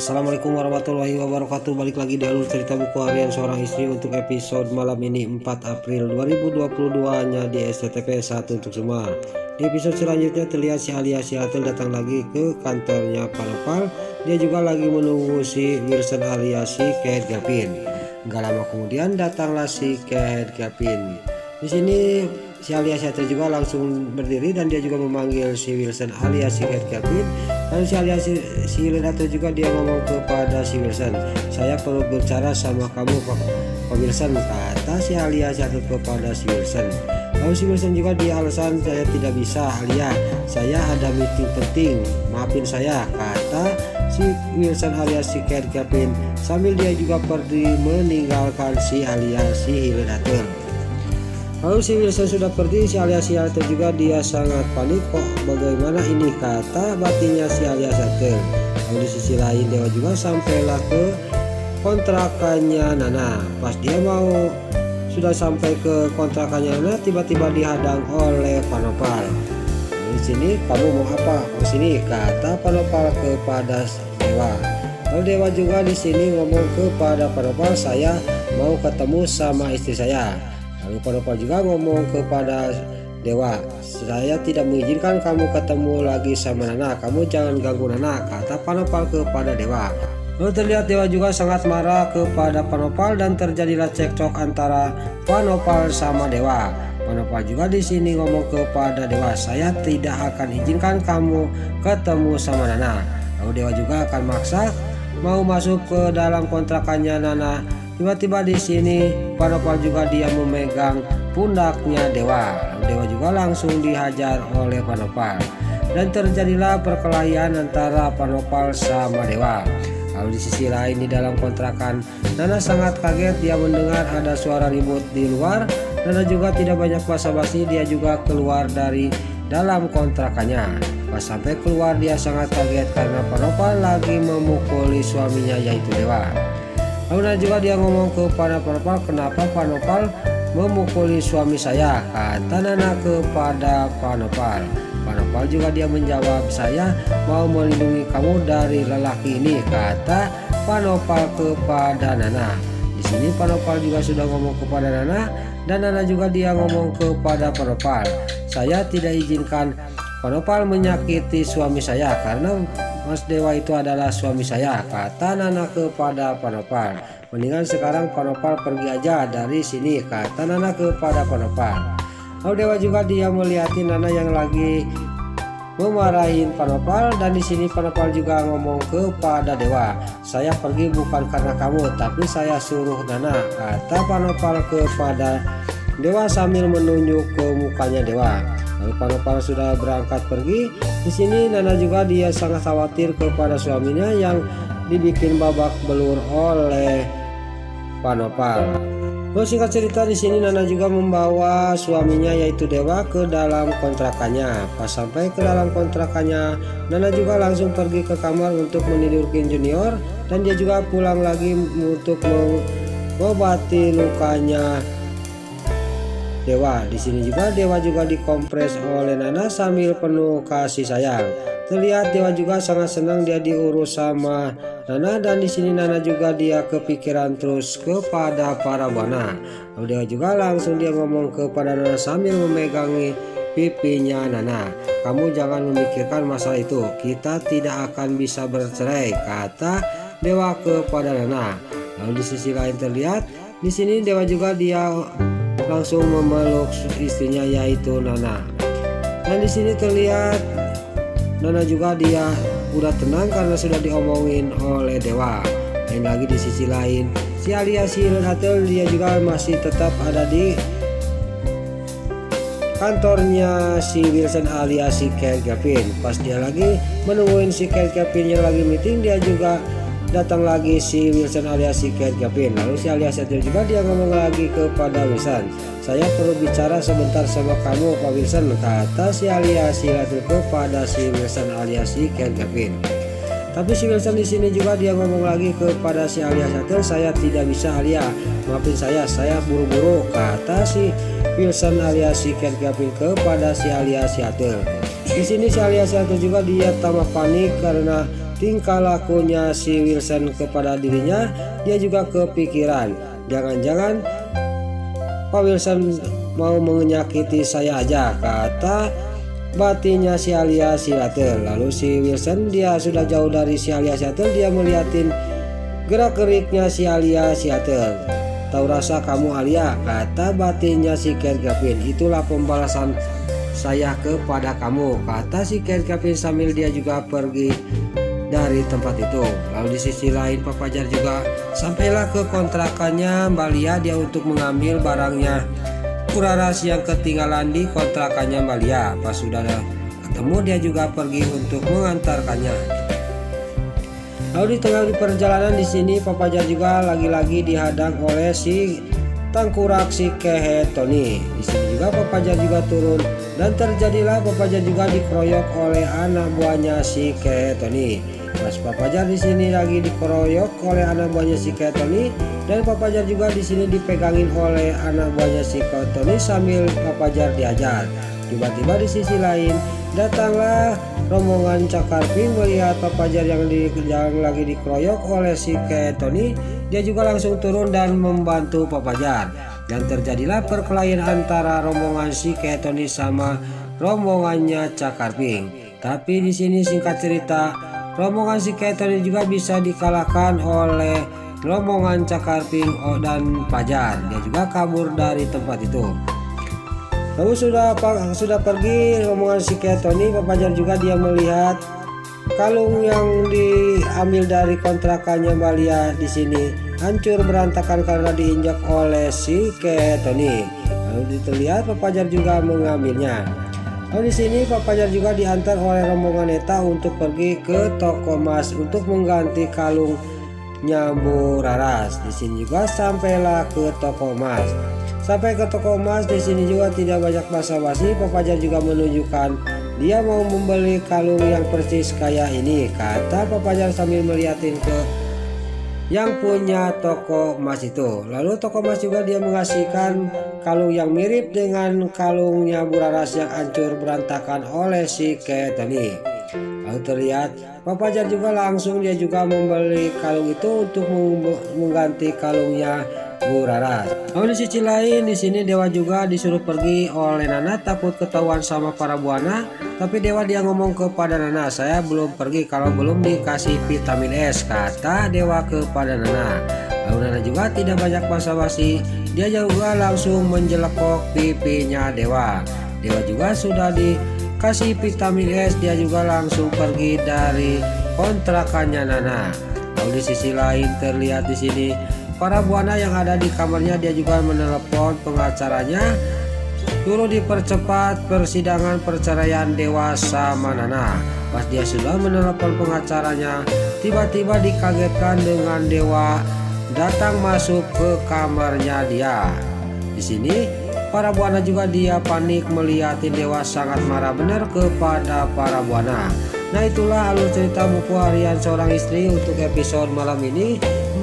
Assalamualaikum warahmatullahi wabarakatuh. Balik lagi di alur cerita buku harian seorang istri untuk episode malam ini 4 April 2022 hanya di SCTV 1 untuk semua. Di episode selanjutnya terlihat si Alia Seattle datang lagi ke kantornya Pak Nopal. Dia juga lagi menunggu si Wilson alias si Kate Gavin. Gak lama kemudian datanglah si Kate Gavin. Di sini si Alia Seattle juga langsung berdiri dan dia juga memanggil si Wilson alias si Kate Gavin. Lalu si alias si Seattle juga dia ngomong kepada si Wilson, "Saya perlu bicara sama kamu Pak Wilson," kata si alias Seattle kepada si Wilson. Lalu si Wilson juga dia alasan, "Saya tidak bisa Alia, saya ada meeting penting, maafin saya," kata si Wilson alias si Kate Gavin sambil dia juga pergi meninggalkan si alias si Seattle. Lalu si Wilson sudah pergi, si alias Seattle juga dia sangat panik, kok bagaimana ini, kata batinnya si alias Seattle. Lalu di sisi lain Dewa juga sampailah ke kontrakannya Nana. Pas dia mau sudah sampai ke kontrakannya Nana, tiba-tiba dihadang oleh Pak Nopal. Di sini kamu mau apa? Di sini, kata Pak Nopal kepada Dewa. Lalu Dewa juga di sini ngomong kepada Pak Nopal, "Saya mau ketemu sama istri saya." Lalu Pak Nopal juga ngomong kepada Dewa, "Saya tidak mengizinkan kamu ketemu lagi sama Nana, kamu jangan ganggu Nana," kata Pak Nopal kepada Dewa. Lalu terlihat Dewa juga sangat marah kepada Pak Nopal dan terjadilah cekcok antara Pak Nopal sama Dewa. Pak Nopal juga di sini ngomong kepada Dewa, "Saya tidak akan izinkan kamu ketemu sama Nana." Lalu Dewa juga akan maksa mau masuk ke dalam kontrakannya Nana. Tiba-tiba di sini Pak Nopal juga dia memegang pundaknya Dewa. Dewa juga langsung dihajar oleh Pak Nopal dan terjadilah perkelahian antara Pak Nopal sama Dewa. Lalu di sisi lain di dalam kontrakan Nana sangat kaget, dia mendengar ada suara ribut di luar. Nana juga tidak banyak basa-basi, dia juga keluar dari dalam kontrakannya. Pas sampai keluar dia sangat kaget karena Pak Nopal lagi memukuli suaminya yaitu Dewa. Lalu Nana juga dia ngomong kepada Pak Nopal, "Kenapa Pak Nopal memukuli suami saya?" kata Nana kepada Pak Nopal. Pak Nopal juga dia menjawab, "Saya mau melindungi kamu dari lelaki ini," kata Pak Nopal kepada Nana. Di sini Pak Nopal juga sudah ngomong kepada Nana dan Nana juga dia ngomong kepada Pak Nopal, "Saya tidak izinkan Pak Nopal menyakiti suami saya karena Mas Dewa itu adalah suami saya," kata Nana kepada Pak Nopal. "Mendingan sekarang Pak Nopal pergi aja dari sini," kata Nana kepada Pak Nopal. Lalu Dewa juga dia melihatin Nana yang lagi memarahin Pak Nopal dan di sini Pak Nopal juga ngomong kepada Dewa, "Saya pergi bukan karena kamu, tapi saya suruh Nana," kata Pak Nopal kepada Dewa sambil menunjuk ke mukanya Dewa. Lalu Pak Nopal sudah berangkat pergi. Di sini Nana juga dia sangat khawatir kepada suaminya yang dibikin babak belur oleh Pak Nopal. Lalu singkat cerita di sini Nana juga membawa suaminya yaitu Dewa ke dalam kontrakannya. Pas sampai ke dalam kontrakannya, Nana juga langsung pergi ke kamar untuk menidurkan Junior dan dia juga pulang lagi untuk mengobati lukanya Dewa. Di sini juga Dewa juga dikompres oleh Nana sambil penuh kasih sayang. Terlihat Dewa juga sangat senang dia diurus sama Nana dan di sini Nana juga dia kepikiran terus kepada para buana. Lalu Dewa juga langsung dia ngomong kepada Nana sambil memegangi pipinya Nana, "Kamu jangan memikirkan masalah itu. Kita tidak akan bisa bercerai," kata Dewa kepada Nana. Lalu di sisi lain terlihat di sini Dewa juga dia langsung memeluk istrinya yaitu Nana. Dan di sini terlihat Nana juga dia udah tenang karena sudah diomongin oleh Dewa. Lain lagi di sisi lain si alias si Seattle dia juga masih tetap ada di kantornya si Wilson alias si Kate Gavin. Pas dia lagi menungguin si Kate Gavin yang lagi meeting, dia juga datang lagi si Wilson alias si Kate Gavin. Lalu si alias Seattle juga dia ngomong lagi kepada Wilson, "Saya perlu bicara sebentar sama kamu Pak Wilson," kata si alias Seattle kepada si Wilson alias si Kate Gavin. Tapi si Wilson di sini juga dia ngomong lagi kepada si alias Seattle, "Saya tidak bisa Alia, maafin saya buru-buru," kata si Wilson alias si Kate Gavin kepada si alias Seattle. Di sini si alias Seattle juga dia tambah panik karena tingkah lakunya si Wilson kepada dirinya, dia juga kepikiran, jangan-jangan Pak Wilson mau menyakiti saya aja, kata batinnya si Alia Seattle. Lalu si Wilson, dia sudah jauh dari si Alia Seattle, dia melihatin gerak-geriknya si Alia Seattle. Tahu rasa kamu Alia, kata batinnya si Kate Gavin, itulah pembalasan saya kepada kamu, kata si Kate Gavin sambil dia juga pergi dari tempat itu. Lalu di sisi lain Pak Fajar juga sampailah ke kontrakannya Mbak Lia, dia untuk mengambil barangnya Bu Raras yang ketinggalan di kontrakannya Mbak Lia. Pas sudah ketemu dia juga pergi untuk mengantarkannya. Lalu di tengah perjalanan di sini Pak Fajar juga lagi-lagi dihadang oleh si tangkurak si Kehe Tony. Di sini juga Pak Fajar juga turun dan terjadilah Pak Fajar juga dikeroyok oleh anak buahnya si Kehe Tony. Pas Pak Fajar di sini lagi dikeroyok oleh anak buahnya si Kehe Tony, dan Pak Fajar juga di sini dipegangin oleh anak buahnya si Kehe Tony sambil Pak Fajar diajar. Tiba-tiba di sisi lain datanglah rombongan Cakar Pink melihat Pak Fajar yang lagi dikeroyok oleh si Kehe Tony. Dia juga langsung turun dan membantu Pak Fajar, dan terjadilah perkelahian antara rombongan si Kehe Tony sama rombongannya Cakar Pink. Tapi di sini singkat cerita, rombongan si Kehe Tony juga bisa dikalahkan oleh rombongan Cakar Pink dan Fajar. Dia juga kabur dari tempat itu. Lalu sudah pergi rombongan si Kehe Tony, Pak Fajar juga dia melihat kalung yang diambil dari kontrakannya Mbak Lia di sini hancur berantakan karena diinjak oleh si Kehe Tony. Lalu terlihat Pak Fajar juga mengambilnya. Lalu di sini Pak Fajar juga diantar oleh rombongan Neta untuk pergi ke toko emas untuk mengganti kalungnya Bu Raras. Di sini juga sampailah ke toko emas. Sampai ke toko emas di sini juga tidak banyak basa-basi, Pak Fajar juga menunjukkan dia mau membeli kalung yang persis kayak ini, kata Pak Fajar sambil melihatin ke yang punya toko emas itu. Lalu toko emas juga dia mengasihkan kalung yang mirip dengan kalungnya Bu Raras yang hancur berantakan oleh si Kehe Tony. Lalu terlihat Pak Fajar juga langsung dia juga membeli kalung itu untuk mengganti kalungnya Bu Raras. Lalu di sisi lain di sini Dewa juga disuruh pergi oleh Nana, takut ketahuan sama para buana. Tapi Dewa dia ngomong kepada Nana, saya belum pergi kalau belum dikasih vitamin S, kata Dewa kepada Nana. Lalu Nana juga tidak banyak basa-basi, dia juga langsung menjelekok pipinya Dewa. Dewa juga sudah dikasih vitamin S, dia juga langsung pergi dari kontrakannya Nana. Lalu di sisi lain terlihat di sini para buana yang ada di kamarnya, dia juga menelepon pengacaranya suruh dipercepat persidangan perceraian Dewa sama Nana. Pas dia sudah menelepon pengacaranya, tiba-tiba dikagetkan dengan Dewa datang masuk ke kamarnya dia. Di sini para buana juga dia panik melihat Dewa sangat marah benar kepada para buana. Nah itulah alur cerita buku harian seorang istri untuk episode malam ini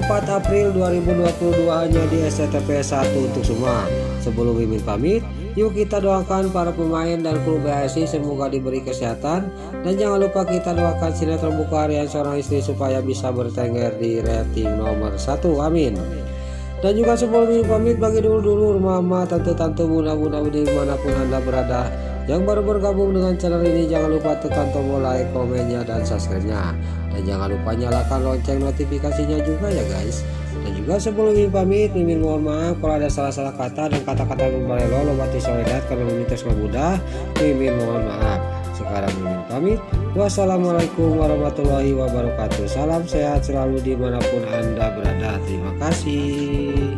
4 April 2022 hanya di SCTP 1 untuk semua. Sebelum Mimin pamit, yuk kita doakan para pemain dan kru BSI semoga diberi kesehatan, dan jangan lupa kita doakan sinetron buku harian seorang istri supaya bisa bertengger di rating nomor 1, amin. Dan juga sebelum Mimin pamit, bagi dulur-dulur, mama, tante-tante, bunda-bunda dimanapun anda berada yang baru bergabung dengan channel ini, jangan lupa tekan tombol like, komennya, dan subscribe-nya. Dan jangan lupa nyalakan lonceng notifikasinya juga ya guys. Dan juga sebelum Mimin pamit, Mimin mohon maaf kalau ada salah-salah kata dan kata-kata yang berelo lobati soledat karena Mimin terus mudah. Mimin mohon maaf. Sekarang Mimin pamit. Wassalamualaikum warahmatullahi wabarakatuh. Salam sehat selalu dimanapun anda berada. Terima kasih.